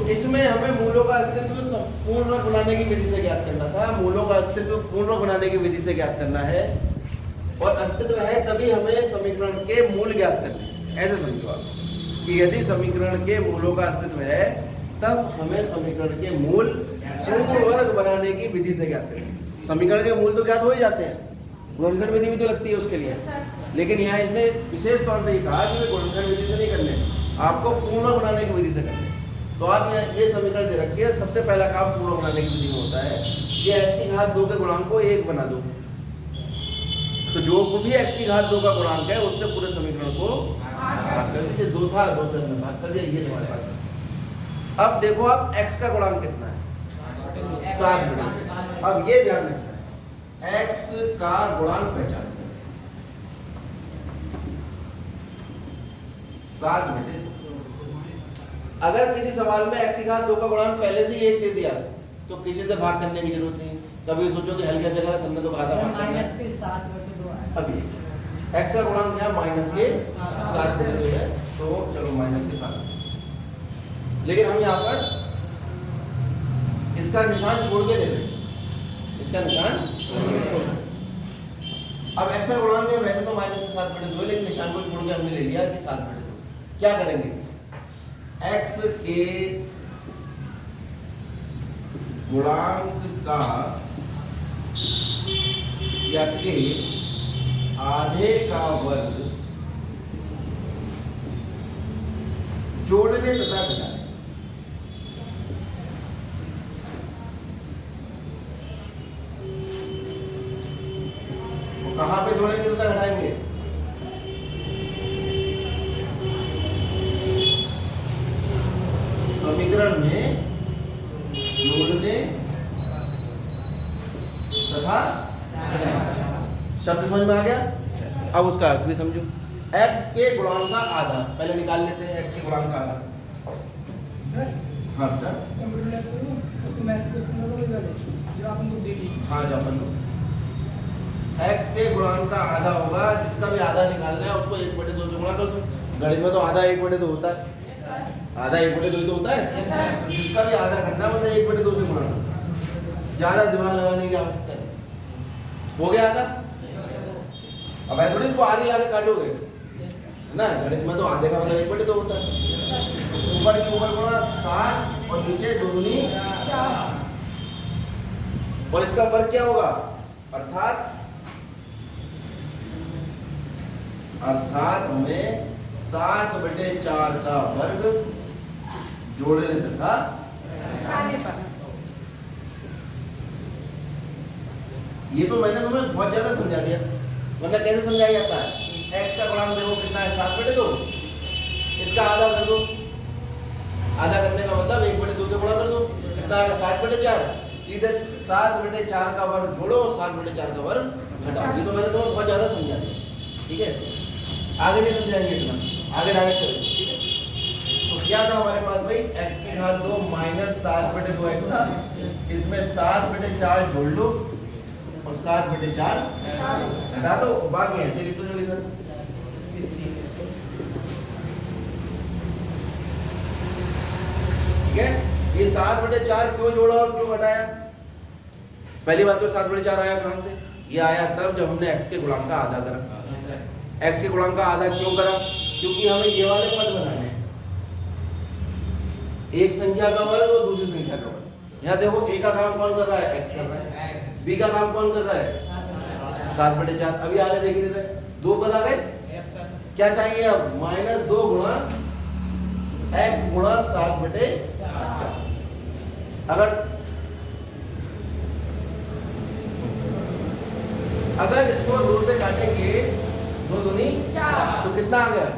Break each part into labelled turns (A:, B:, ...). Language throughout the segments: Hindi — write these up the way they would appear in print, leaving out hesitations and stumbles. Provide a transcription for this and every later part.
A: इसमें हमें मूलों का अस्तित्व पूर्ण बनाने की विधि से ज्ञात करना था। मूलों का अस्तित्व पूर्ण बनाने की विधि से ज्ञात करना है, और अस्तित्व है तभी हमें समीकरण के मूल ज्ञात करने हैं। ऐसे समझो आप कि यदि समीकरण के मूलों का अस्तित्व है तब हमें समीकरण के मूल पूर्ण वर्ग बनाने की विधि से ज्ञात करना है। समीकरण के मूल तो ज्ञात हो ही जाते हैं, गुणनखंड विधि भी तो लगती है उसके लिए, लेकिन यहाँ इसने विशेष तौर से ये कहा कि वे गुणनखंड विधि से नहीं करने, आपको पूर्ण बनाने की विधि से करने। तो आप ये समीकरण दे रखिए, सबसे पहला काम पूर्ण बनाने की विधि में होता है कि x की घात 2 के गुणांक को 1 बना दो। तो जो भी x की घात 2 का गुणांक है उससे पूरे समीकरण को भाग कर दीजिए। 2 था, 2 से हमने भाग कर दिया, ये तुम्हारे पास है। अब देखो आप x का गुणांक कितना है, 7। अब ये ध्यान रखना है, x का गुणांक पहचान 7 अगर किसी सवाल में x की घात 2 का गुणांक पहले से ही 1 दे दिया तो किसी से भाग करने की जरूरत नहीं। कभी सोचो कि हल कैसे करें, सबने तो आधा भाग करना है। अब ये x का गुणांक क्या, माइनस के 7/2 है, तो चलो माइनस के 7। लेकिन हम यहाँ पर इसका निशान छोड़ के ले लें, इसका निशान छोड़। अब x का गुणांक है, वैसे तो माइनस के 7/2 है, लेकिन निशान को छोड़ के हमने ले लिया कि 7/2। क्या करेंगे, x के गुणांक का या के आधे का वर्ग जोड़ने तथा घटाने। कहां पे जोड़ेंगे तथा घटाएंगे, समीकरण में जोड़ने तथा शब्द समझ में आ गया। अब उसका अर्थ भी समझो, x के गुणांक का आधा पहले निकाल लेते हैं, x के गुणांक का आधा। हाँ हाँ जाओ, x के गुणांक का आधा होगा, जिसका भी आधा निकालना है उसको 1/2 से गुणा कर दो। गणित में तो आधा 1/2 होता है, आधा 1/2 तो होता है। तो जिसका भी आधा करना है मतलब 1/2 से गुणा करो, ज्यादा दिमाग लगाने की आवश्यकता है। हो गया आधा। अब ऐसे थोड़ी इसको आधी लाके काटोगे ना, गणित में तो आधे का मतलब 1/2 होता है। ऊपर के ऊपर गुणा 7 और नीचे 2 दूनी 4, और इसका वर्ग क्या होगा, अर्थात हमें 7/4 का वर्ग जोड़ने तथा ये तो मैंने तुम्हें बहुत ज्यादा समझा दिया, वरना कैसे समझाया जाता है। x का गुणांक देखो कितना है, 7/2, इसका आधा कर दो। आधा करने का मतलब 1/2 से गुणा कर दो, कितना आएगा 7/4। सीधे 7/4 का वर्ग जोड़ो, 7/4 का वर्ग घटाओ। ये तो मैंने तुम्हें बहुत ज्यादा समझा दिया, ठीक है। आगे नहीं समझाएंगे इतना, आगे डायरेक्ट करेंगे, ठीक है। तो क्या था हमारे पास भाई, x की घात 2 माइनस 7/2x था, इसमें 7/4 जोड़ लो और 7/4 हटा दो, बाकी ऐसे लिख दो जो लिखा। ठीक है, ये 7/4 क्यों जोड़ा और क्यों घटाया। पहली बात तो 7/4 आया कहां से, ये आया तब जब हमने x के गुणांक का आधा करा। x के गुणांक का आधा क्यों करा, क्योंकि हमें ये वाले पद बनाने हैं, एक संख्या का वर्ग और दूसरी संख्या का वर्ग। यहाँ देखो a का काम कौन कर रहा है, x कर रहा है, b का काम कौन कर रहा है, 7/4। अभी आगे देख रहे हैं, 2 पद आ गए, क्या चाहिए अब, -2 गुणा x गुणा 7/4। अगर इसको 2 से काटेंगे, 2 दूनी 4, तो कितना आ गया,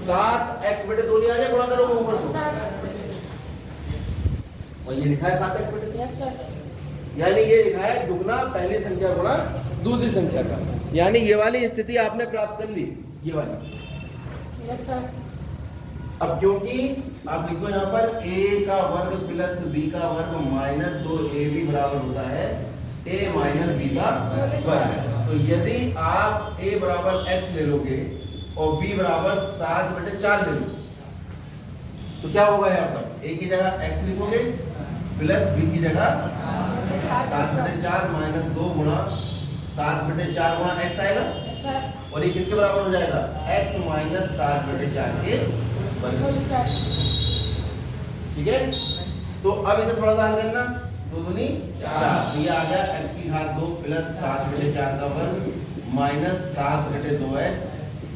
A: 7x/2 नहीं आ गया, गुणा करो ऊपर तो, और ये लिखा है 7x/2। यानी ये लिखा है दुगना पहली संख्या गुणा दूसरी संख्या का, यानी ये वाली स्थिति आपने प्राप्त कर ली, ये वाली।
B: Yes sir.
A: अब क्योंकि आप लिखो यहाँ पर a का वर्ग प्लस b का वर्ग माइनस 2ab बराबर होता है a माइनस b का वर्ग। तो यदि आप a बराबर x ले लोगे और b बराबर 7/4 ले लो, तो क्या होगा यहाँ पर ए की जगह x लिखोगे प्लस b की जगह 7/4 माइनस 2 गुणा 7/4 गुणा x आएगा और ये किसके बराबर हो जाएगा x माइनस 7/4 के बराबर। ठीक है, तो अब इसे थोड़ा सा हल करना, 2 दूनी 4, ये आ गया x की घात 2 प्लस 7/4 का वर्ग माइनस 7/2x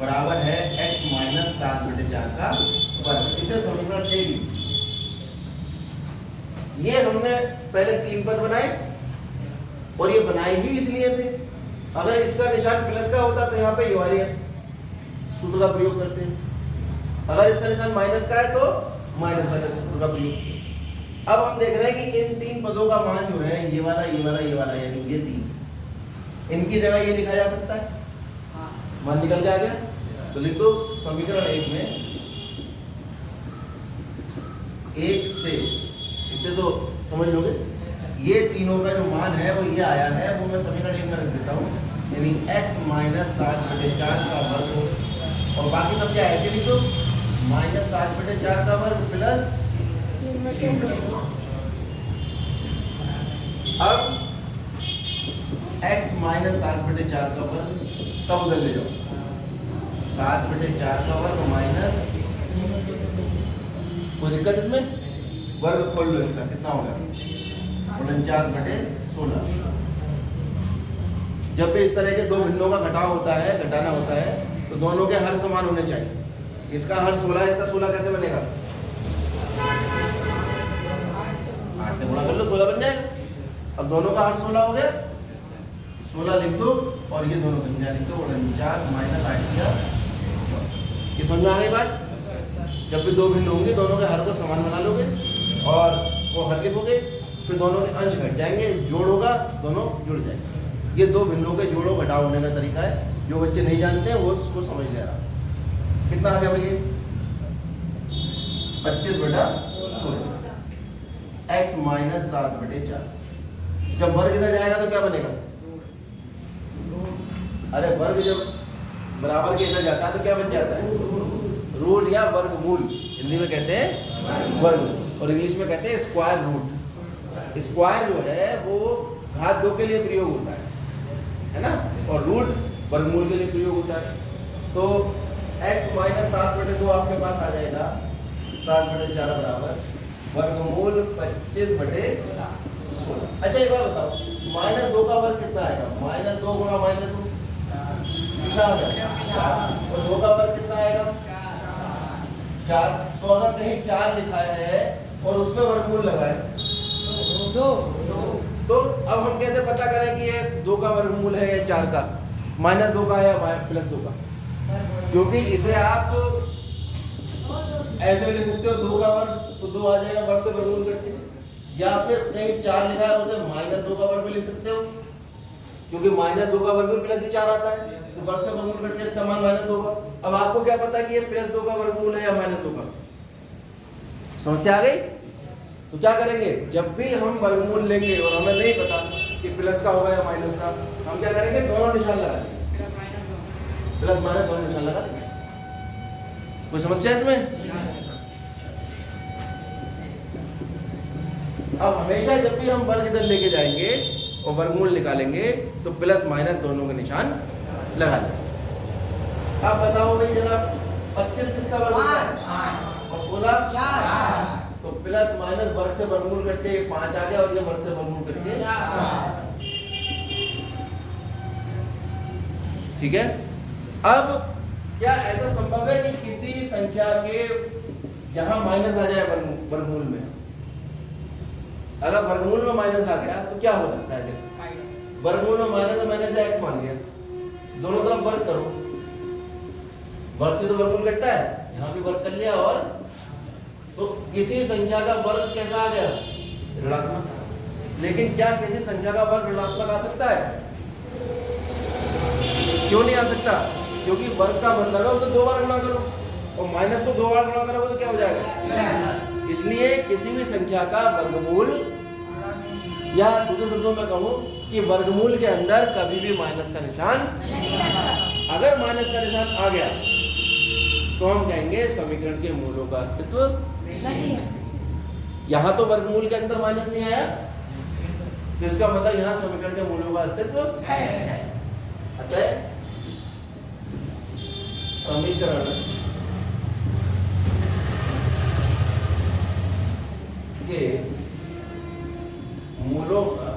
A: बराबर है x माइनस 7/4 का वर्ग। इसे समीकरण ए भी, ये हमने पहले 3 पद बनाए और ये बनाए ही इसलिए थे, अगर इसका निशान प्लस का होता तो यहाँ पे ये वाले सूत्र का प्रयोग करते हैं, अगर इसका निशान माइनस का है तो माइनस वाले सूत्र का प्रयोग। अब हम देख रहे हैं कि इन 3 पदों का मान जो है ये वाला ये वाला ये वाला यानी ये 3, इनकी जगह ये लिखा जा सकता है, मान निकल के आ गया। तो लिख दो समीकरण 1 में 1 से इतने तो समझ लोगे, ये तीनों का जो मान है वो ये आया है, वो मैं समीकरण 1 में रख देता हूँ, यानी x माइनस 7/4 का वर्ग और बाकी सब क्या ऐसे लिख दो माइनस 7/4 का वर्ग प्लस। अब x माइनस 7/4 का वर्ग सब उधर ले जाओ, 7/4 का वर्ग माइनस, कोई दिक्कत इसमें, वर्ग खोल लो इसका कितना होगा 49/16। जब भी इस तरह के दो भिन्नों का घटाव होता है घटाना होता है तो दोनों के हर समान होने चाहिए। इसका हर 16, इसका 16 कैसे बनेगा 8 से गुणा कर लो 16 बन जाएगा। अब दोनों का हर 16 हो गया, 16 लिख दो और ये दोनों संख्या लिख दो 49 माइनस 8 किया। ये समझ में आ गई बात, जब भी दो भिन्न होंगे दोनों के हर को समान बना लोगे और वो हर लिखोगे, फिर दोनों के अंश घट जाएंगे, जोड़ होगा दोनों जुड़ जाएंगे। ये दो भिन्नों के जोड़ों घटाव होने का तरीका है, जो बच्चे नहीं जानते हैं वो उसको समझ ले रहा। कितना आ गया भैया 25/16 x माइनस 7/4। जब वर्ग इधर जाएगा तो क्या बनेगा, अरे वर्ग जब बराबर के इधर जाता है तो क्या बन जाता है रूट या वर्गमूल, हिंदी में कहते हैं वर्ग और इंग्लिश में कहते हैं स्क्वायर रूट। स्क्वायर जो है वो घात 2 के लिए प्रयोग होता है ना, और रूट वर्गमूल के लिए प्रयोग होता है। तो x माइनस 7/2 आपके पास आ जाएगा 7/4 बराबर वर्गमूल 25/16। अच्छा एक बार बताओ, -2 का वर्ग कितना आएगा, -2 गुणा -2 कितना आ गया 4 और 2 का वर्ग कितना आएगा 4। तो अगर कहीं 4 लिखा है और उसमें वर्गमूल लगाए 2, तो अब हम कैसे पता करें कि ये 2 का वर्गमूल है या 4 का, -2 का है या +2 का, क्योंकि इसे आप ऐसे भी लिख सकते हो 2 का वर्ग तो 2 आ जाएगा वर्ग से वर्गमूल करके, या फिर कहीं 4 लिखा है उसे -2 का वर्ग भी लिख सकते हो, क्योंकि -2 का वर्ग में +4 आता है, तो वर्ग से वर्गमूल करके इसका मान -2 होगा। अब आपको क्या पता कि ये +2 का वर्गमूल है या -2 का, समस्या आ गई। तो क्या करेंगे, जब भी हम वर्गमूल लेंगे और हमें नहीं पता कि प्लस का होगा या माइनस का, हम क्या करेंगे दोनों निशान लगाएंगे, प्लस माइनस दोनों निशान लगा देंगे। कोई समस्या इसमें? अब हमेशा जब भी हम वर्ग इधर लेके जाएंगे और वर्गमूल निकालेंगे तो प्लस माइनस दोनों के निशान लगा लेंगे। अब बताओ भाई जरा 25 किसका वर्ग होता है और 16 4, तो प्लस माइनस वर्ग से वर्गमूल करके 5 आ गया और ये वर्ग से वर्गमूल करके 4। ठीक है, अब क्या ऐसा संभव है कि किसी संख्या के यहां माइनस आ जाए वर्गमूल में, अगर वर्गमूल में माइनस आ गया तो क्या हो सकता है, वर्गमूल में माइनस है मैंने से x मान लिया, दोनों तरफ वर्ग करो, वर्ग से तो वर्गमूल कटता है, यहां भी वर्ग कर लिया, और तो किसी संख्या का वर्ग कैसा आ गया ऋणात्मक। लेकिन क्या किसी संख्या का वर्ग ऋणात्मक आ सकता है, क्यों नहीं आ सकता, क्योंकि वर्ग का मतलब है उसे 2 बार गुणा करो और माइनस को 2 बार गुणा करोगे तो क्या हो जाएगा। इसलिए किसी भी संख्या का वर्गमूल, या दूसरे शब्दों में कहूं कि वर्गमूल के अंदर कभी भी माइनस का निशान, अगर माइनस का निशान आ गया तो हम कहेंगे समीकरण के मूलों का अस्तित्व
B: नहीं है।
A: यहाँ तो वर्गमूल के अंदर माइनस नहीं आया, तो इसका मतलब यहाँ समीकरण के मूलों का अस्तित्व है। अतः समीकरण के मूलों का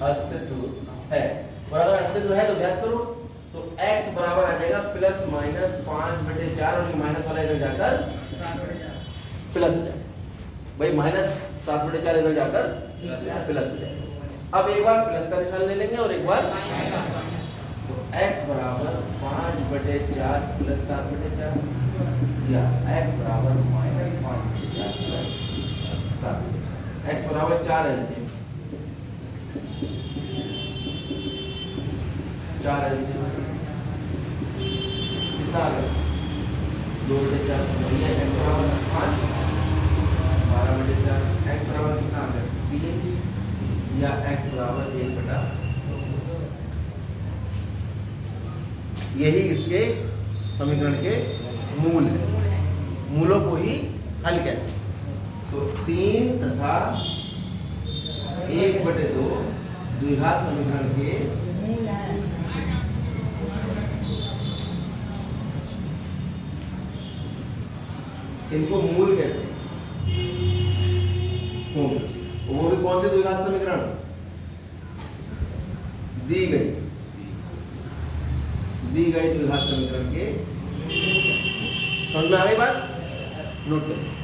A: अस्तित्व है। और अगर अस्तित्व है तो ज्ञात करो। तो x बराबर आ जाएगा प्लस माइनस 5/4 और ये माइनस वाला इधर जाकर प्लस हो जाएगा। भाई माइनस 7/4 इधर जाकर प्लस हो जाएगा। अब एक बार प्लस का निशान ले लेंगे और एक बार तो x बराबर 5/4 प्लस 7/4 या x बराबर माइनस 5/4 प्लस 7। x बराबर 4 एलसीएम 4 एलसीएम कितना आ गया 2/4 और ये x बराबर 5 12/4 x बराबर कितना आ गया 3 या x बराबर 1/2। यही इसके समीकरण के मूल है, मूलों को ही हल कहते हैं। तो 3 तथा 1/2 द्विघात समीकरण के इनको मूल कहते हैं। मूल वो भी कौन से द्विघात समीकरण दी गई द्विघात समीकरण के समझ में आ गई बात, नोट करें।